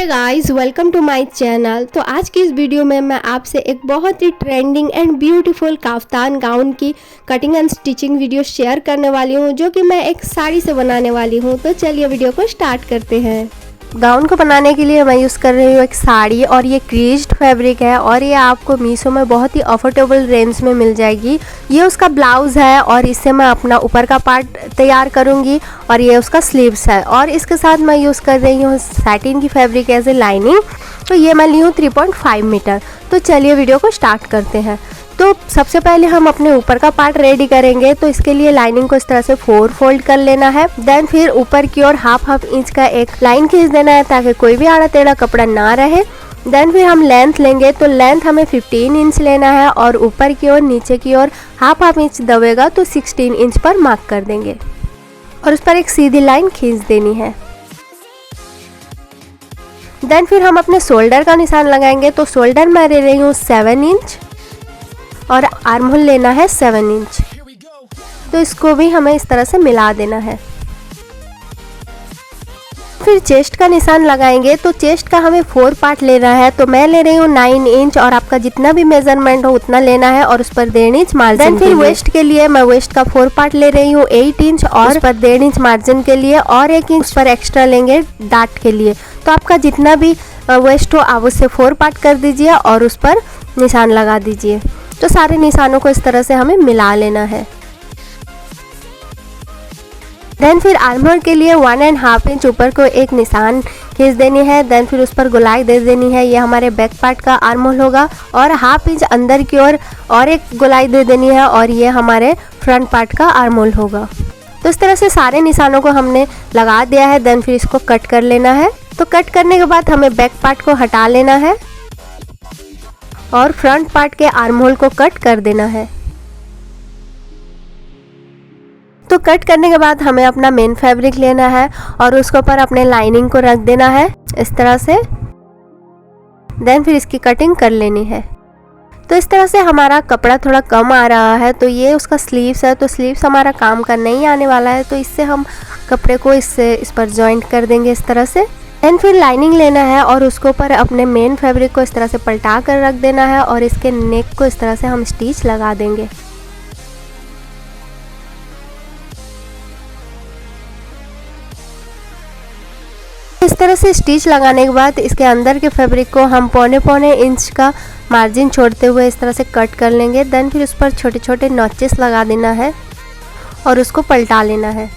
Hey guys, welcome to my channel. तो आज की इस वीडियो में मैं आपसे एक बहुत ही trending and beautiful kaftan gown की cutting and stitching video share करने वाली हूँ, जो कि मैं एक साड़ी से बनाने वाली हूँ। तो चलिए वीडियो को स्टार्ट करते हैं। गाउन को बनाने के लिए मैं यूज़ कर रही हूँ एक साड़ी, और ये क्रीज्ड फैब्रिक है और ये आपको मीशो में बहुत ही अफोर्डेबल रेंज में मिल जाएगी। ये उसका ब्लाउज़ है और इससे मैं अपना ऊपर का पार्ट तैयार करूँगी, और ये उसका स्लीव्स है। और इसके साथ मैं यूज़ कर रही हूँ सैटिन की फैब्रिक एज ए लाइनिंग। तो ये मैं ली हूँ 3.5 मीटर। तो चलिए वीडियो को स्टार्ट करते हैं। तो सबसे पहले हम अपने ऊपर का पार्ट रेडी करेंगे। तो इसके लिए लाइनिंग को इस तरह से 4 फोल्ड कर लेना है। देन फिर ऊपर की ओर हाफ इंच का एक लाइन खींच देना है, ताकि कोई भी आड़ा टेढ़ा कपड़ा ना रहे। देन फिर हम लेंथ लेंगे। तो लेंथ हमें 15 इंच लेना है, और ऊपर की ओर नीचे की ओर हाफ इंच दबेगा तो 16 इंच पर मार्क कर देंगे, और उस पर एक सीधी लाइन खींच देनी है। देन फिर हम अपने शोल्डर का निशान लगाएंगे। तो शोल्डर मैं ले रही हूँ 7 इंच, और आर्म होल लेना है 7 इंच। तो इसको भी हमें इस तरह से मिला देना है। फिर चेस्ट का निशान लगाएंगे। तो चेस्ट का हमें 4 पार्ट लेना है। तो मैं ले रही हूँ 9 इंच, और आपका जितना भी मेजरमेंट हो उतना लेना है, और उस पर 1.5 इंच मार्जिन। फिर वेस्ट के लिए मैं वेस्ट का 4 पार्ट ले रही हूँ 8 इंच, और उस पर 1.5 इंच मार्जिन के लिए, और 1 इंच पर एक्स्ट्रा लेंगे डाट के लिए। तो आपका जितना भी वेस्ट हो आप उससे 4 पार्ट कर दीजिए और उस पर निशान लगा दीजिए। तो सारे निशानों को इस तरह से हमें मिला लेना है। देन फिर आर्म होल के लिए 1.5 इंच ऊपर को एक निशान खींच देनी है। देन फिर उस पर गोलाई दे देनी है। ये हमारे बैक पार्ट का आर्म होल होगा, और हाफ इंच अंदर की ओर और एक गोलाई दे देनी है, और ये हमारे फ्रंट पार्ट का आर्म होल होगा। तो इस तरह से सारे निशानों को हमने लगा दिया है। देन फिर इसको कट कर लेना है। तो कट करने के बाद हमें बैक पार्ट को हटा लेना है, और फ्रंट पार्ट के आर्म होल को कट कर देना है। तो कट करने के बाद हमें अपना मेन फैब्रिक लेना है, और उसके ऊपर अपने लाइनिंग को रख देना है इस तरह से। देन फिर इसकी कटिंग कर लेनी है। तो इस तरह से हमारा कपड़ा थोड़ा कम आ रहा है। तो ये उसका स्लीव्स है। तो स्लीव्स हमारा काम का नहीं आने वाला है, तो इससे हम कपड़े को इस पर जॉइंट कर देंगे इस तरह से। देन फिर लाइनिंग लेना है, और उसके ऊपर अपने मेन फैब्रिक को इस तरह से पलटा कर रख देना है, और इसके नेक को इस तरह से हम स्टिच लगा देंगे। इस तरह से स्टिच लगाने के बाद इसके अंदर के फैब्रिक को हम पौने इंच का मार्जिन छोड़ते हुए इस तरह से कट कर लेंगे। देन फिर उस पर छोटे छोटे नॉचेस लगा देना है, और उसको पलटा लेना है।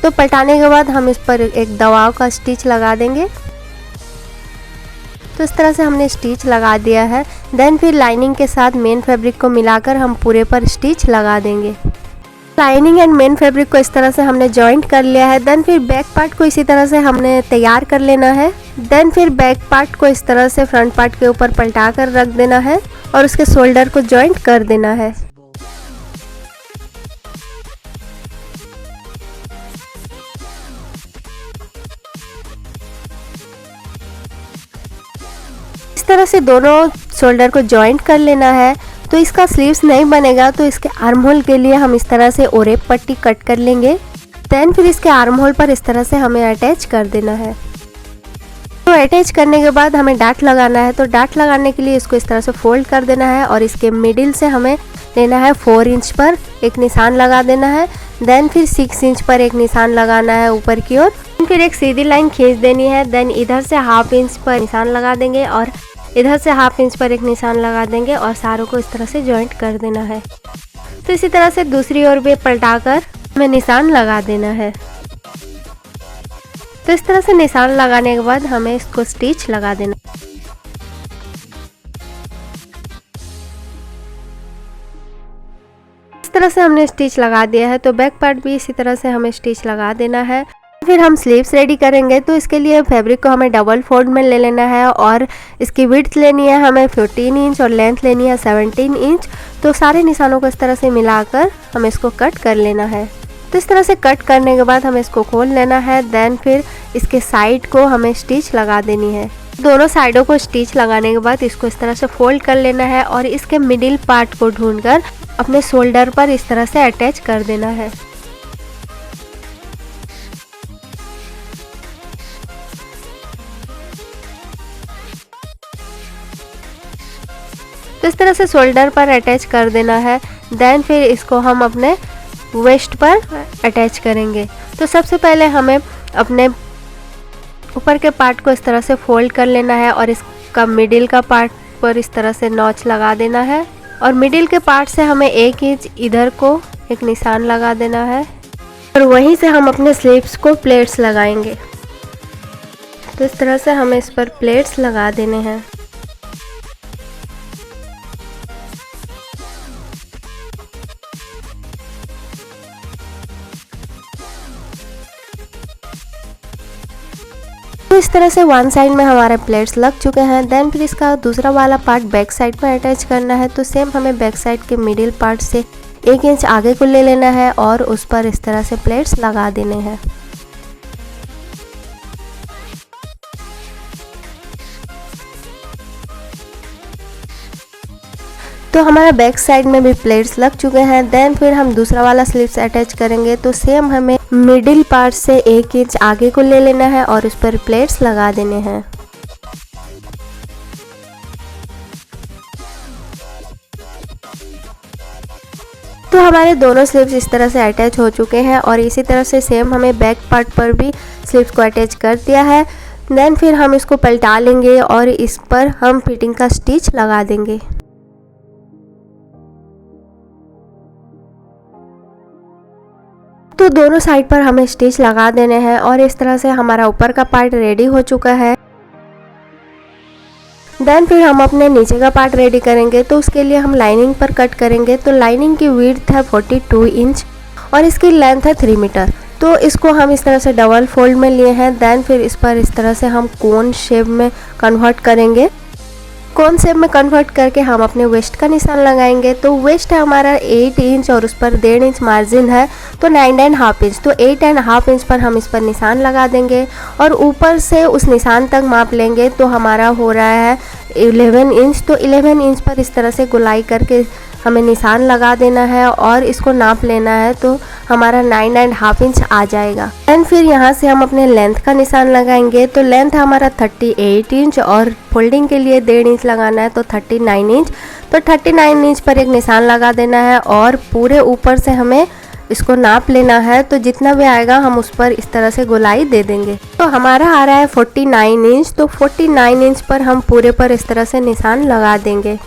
तो पलटाने के बाद हम इस पर एक दबाव का स्टिच लगा देंगे। तो इस तरह से हमने स्टिच लगा दिया है। देन फिर लाइनिंग के साथ मेन फैब्रिक को मिलाकर हम पूरे पर स्टिच लगा देंगे। लाइनिंग एंड मेन फैब्रिक को इस तरह से हमने जॉइंट कर लिया है। देन फिर बैक पार्ट को इसी तरह से हमने तैयार कर लेना है। देन फिर बैक पार्ट को इस तरह से फ्रंट पार्ट के ऊपर पलटा कर रख देना है, और उसके शोल्डर को जॉइंट कर देना है। इस तरह से दोनों शोल्डर को जॉइंट कर लेना है। तो इसका स्लीव्स नहीं बनेगा, तो इसके आर्म होल के लिए हम इस तरह से ओरेप पट्टी कट कर लेंगे। देन फिर इसके आर्म होल पर इस तरह से हमें अटैच कर देना है। तो अटैच करने के बाद हमें डाट लगाना है। तो डाट लगाने के लिए इसको इस तरह से फोल्ड कर देना है, और इसके मिडिल से हमें लेना है 4 इंच पर एक निशान लगा देना है। देन फिर 6 इंच पर एक निशान लगाना है ऊपर की ओर। फिर एक सीधी लाइन खींच देनी है। देन इधर से हाफ इंच पर निशान लगा देंगे, और इधर से हाफ इंच पर एक निशान लगा देंगे, और सारों को इस तरह से जॉइंट कर देना है। तो इसी तरह से दूसरी ओर भी पलटाकर हमें निशान लगा देना है। तो इस तरह से निशान लगाने के बाद हमें इसको स्टिच लगा देना। इस तरह से हमने स्टिच लगा दिया है। तो बैक पार्ट भी इसी तरह से हमें स्टिच लगा देना है। फिर हम स्लीव्स रेडी करेंगे। तो इसके लिए फैब्रिक को हमें डबल फोल्ड में ले लेना है, और इसकी विड्थ लेनी है हमें 14 इंच, और लेंथ लेनी है 17 इंच। तो सारे निशानों को इस तरह से मिलाकर हमें इसको कट कर लेना है। तो इस तरह से कट करने के बाद हमें इसको खोल लेना है। देन फिर इसके साइड को हमें स्टिच लगा देनी है। दोनों साइडों को स्टिच लगाने के बाद इसको इस तरह से फोल्ड कर लेना है, और इसके मिडिल पार्ट को ढूंढकर अपने शोल्डर पर इस तरह से अटैच कर देना है। तो इस तरह से शोल्डर पर अटैच कर देना है। देन फिर इसको हम अपने वेस्ट पर अटैच करेंगे। तो सबसे पहले हमें अपने ऊपर के पार्ट को इस तरह से फोल्ड कर लेना है और इसका मिडिल का पार्ट पर इस तरह से नॉच लगा देना है और मिडिल के पार्ट से हमें 1 इंच इधर को एक निशान लगा देना है और वहीं से हम अपने स्लीव्स को प्लेट्स लगाएंगे। तो इस तरह से हमें इस पर प्लेट्स लगा देने हैं। तो इस तरह से वन साइड में हमारे प्लेट्स लग चुके हैं। देन फिर इसका दूसरा वाला पार्ट बैक साइड में अटैच करना है। तो सेम हमें बैक साइड के मिडिल पार्ट से 1 इंच आगे को ले लेना है और उस पर इस तरह से प्लेट्स लगा देने हैं। तो हमारा बैक साइड में भी प्लेट्स लग चुके हैं। देन फिर हम दूसरा वाला स्लीव्स अटैच करेंगे। तो सेम हमें मिडिल पार्ट से 1 इंच आगे को ले लेना है और उस पर प्लेट्स लगा देने हैं। तो हमारे दोनों स्लीव्स इस तरह से अटैच हो चुके हैं और इसी तरह से सेम हमें बैक पार्ट पर भी स्लीव्स को अटैच कर दिया है। देन फिर हम इसको पलटा लेंगे और इस पर हम फिटिंग का स्टिच लगा देंगे। तो दोनों साइड पर हमें स्टिच लगा देने हैं और इस तरह से हमारा ऊपर का पार्ट रेडी हो चुका है। देन फिर हम अपने नीचे का पार्ट रेडी करेंगे। तो उसके लिए हम लाइनिंग पर कट करेंगे। तो लाइनिंग की विड्थ है 42 इंच और इसकी लेंथ है 3 मीटर। तो इसको हम इस तरह से डबल फोल्ड में लिए हैं। देन फिर इस पर इस तरह से हम कोन शेप में कन्वर्ट करेंगे। कोन शेप में कन्वर्ट करके हम अपने वेस्ट का निशान लगाएंगे। तो वेस्ट है हमारा 8 इंच और उस पर 1.5 इंच मार्जिन है तो 9.5 इंच। तो 8.5 इंच पर हम इस पर निशान लगा देंगे और ऊपर से उस निशान तक माप लेंगे। तो हमारा हो रहा है 11 इंच। तो 11 इंच पर इस तरह से गोलाई करके हमें निशान लगा देना है और इसको नाप लेना है। तो हमारा 9.5 इंच आ जाएगा। एंड फिर यहाँ से हम अपने लेंथ का निशान लगाएंगे। तो लेंथ हमारा 38 इंच और फोल्डिंग के लिए 1.5 इंच लगाना है तो 39 इंच। तो 39 इंच पर एक निशान लगा देना है और पूरे ऊपर से हमें इसको नाप लेना है। तो जितना भी आएगा हम उस पर इस तरह से गोलाई दे देंगे। तो हमारा आ रहा है 49 इंच। तो 49 इंच पर हम पूरे पर इस तरह से निशान लगा देंगे।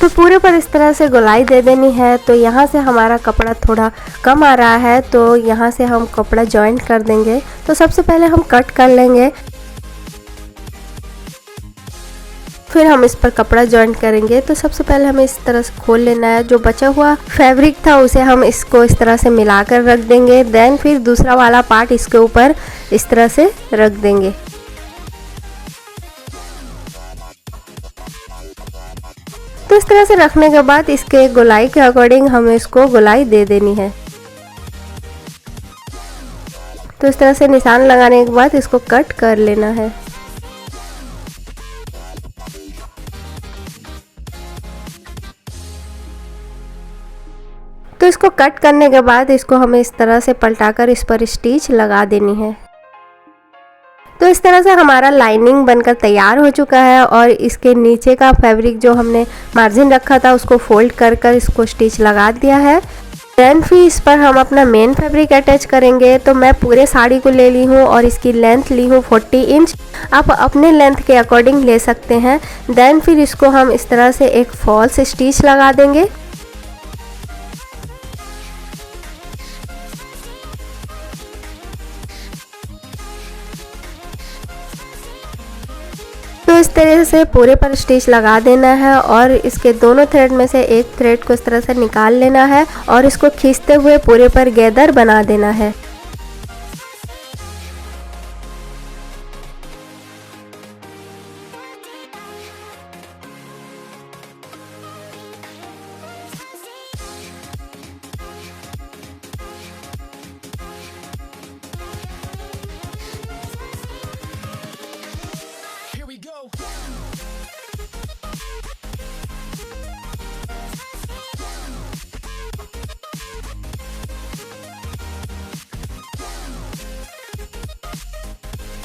तो पूरे पर इस तरह से गोलाई दे देनी है। तो यहाँ से हमारा कपड़ा थोड़ा कम आ रहा है तो यहाँ से हम कपड़ा जॉइंट कर देंगे। तो सबसे पहले हम कट कर लेंगे, फिर हम इस पर कपड़ा जॉइंट करेंगे। तो सबसे पहले हमें इस तरह से खोल लेना है। जो बचा हुआ फैब्रिक था उसे हम इसको इस तरह से मिलाकर रख देंगे। देन फिर दूसरा वाला पार्ट इसके ऊपर इस तरह से रख देंगे। तो इस तरह से रखने के बाद इसके गोलाई के अकॉर्डिंग हमें इसको गोलाई दे देनी है। तो इस तरह से निशान लगाने के बाद इसको कट कर लेना है। तो इसको कट करने के बाद इसको हमें इस तरह से पलटाकर इस पर स्टिच लगा देनी है। तो इस तरह से हमारा लाइनिंग बनकर तैयार हो चुका है और इसके नीचे का फैब्रिक जो हमने मार्जिन रखा था उसको फोल्ड कर कर इसको स्टिच लगा दिया है। देन फिर इस पर हम अपना मेन फैब्रिक अटैच करेंगे। तो मैं पूरे साड़ी को ले ली हूँ और इसकी लेंथ ली हूँ 40 इंच। आप अपने लेंथ के अकॉर्डिंग ले सकते हैं। देन फिर इसको हम इस तरह से एक फॉल्स स्टिच लगा देंगे। तो इस तरह से पूरे पर स्टिच लगा देना है और इसके दोनों थ्रेड में से एक थ्रेड को इस तरह से निकाल लेना है और इसको खींचते हुए पूरे पर गैदर बना देना है।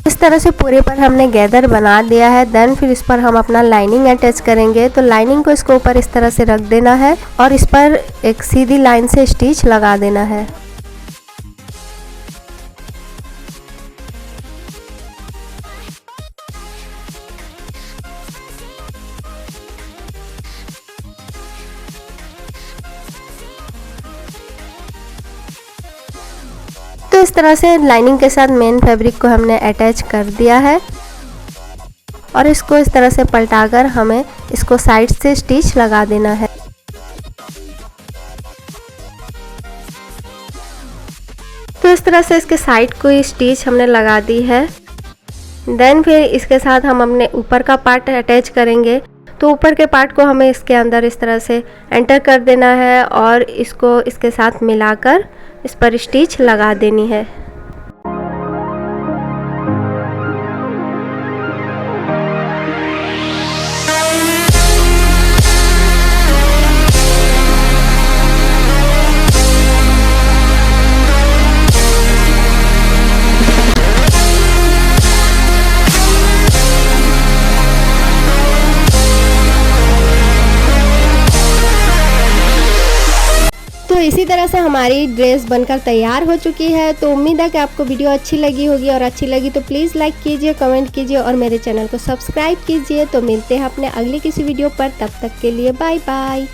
इस तरह से पूरे पर हमने गैदर बना दिया है। देन फिर इस पर हम अपना लाइनिंग अटैच करेंगे। तो लाइनिंग को इसके ऊपर इस तरह से रख देना है और इस पर एक सीधी लाइन से स्टिच लगा देना है। तो इस तरह से लाइनिंग के साथ मेन फैब्रिक को हमने अटैच कर दिया है और इसको इस तरह से पलटाकर हमें इसको साइड से स्टिच लगा देना है। तो इस तरह से इसके साइड को स्टिच हमने लगा दी है। देन फिर इसके साथ हम अपने ऊपर का पार्ट अटैच करेंगे। तो ऊपर के पार्ट को हमें इसके अंदर इस तरह से एंटर कर देना है और इसको इसके साथ मिलाकर इस पर स्टिच लगा देनी है। तो इसी तरह से हमारी ड्रेस बनकर तैयार हो चुकी है। तो उम्मीद है कि आपको वीडियो अच्छी लगी होगी और अच्छी लगी तो प्लीज़ लाइक कीजिए, कमेंट कीजिए और मेरे चैनल को सब्सक्राइब कीजिए। तो मिलते हैं अपने अगले किसी वीडियो पर, तब तक के लिए बाय बाय।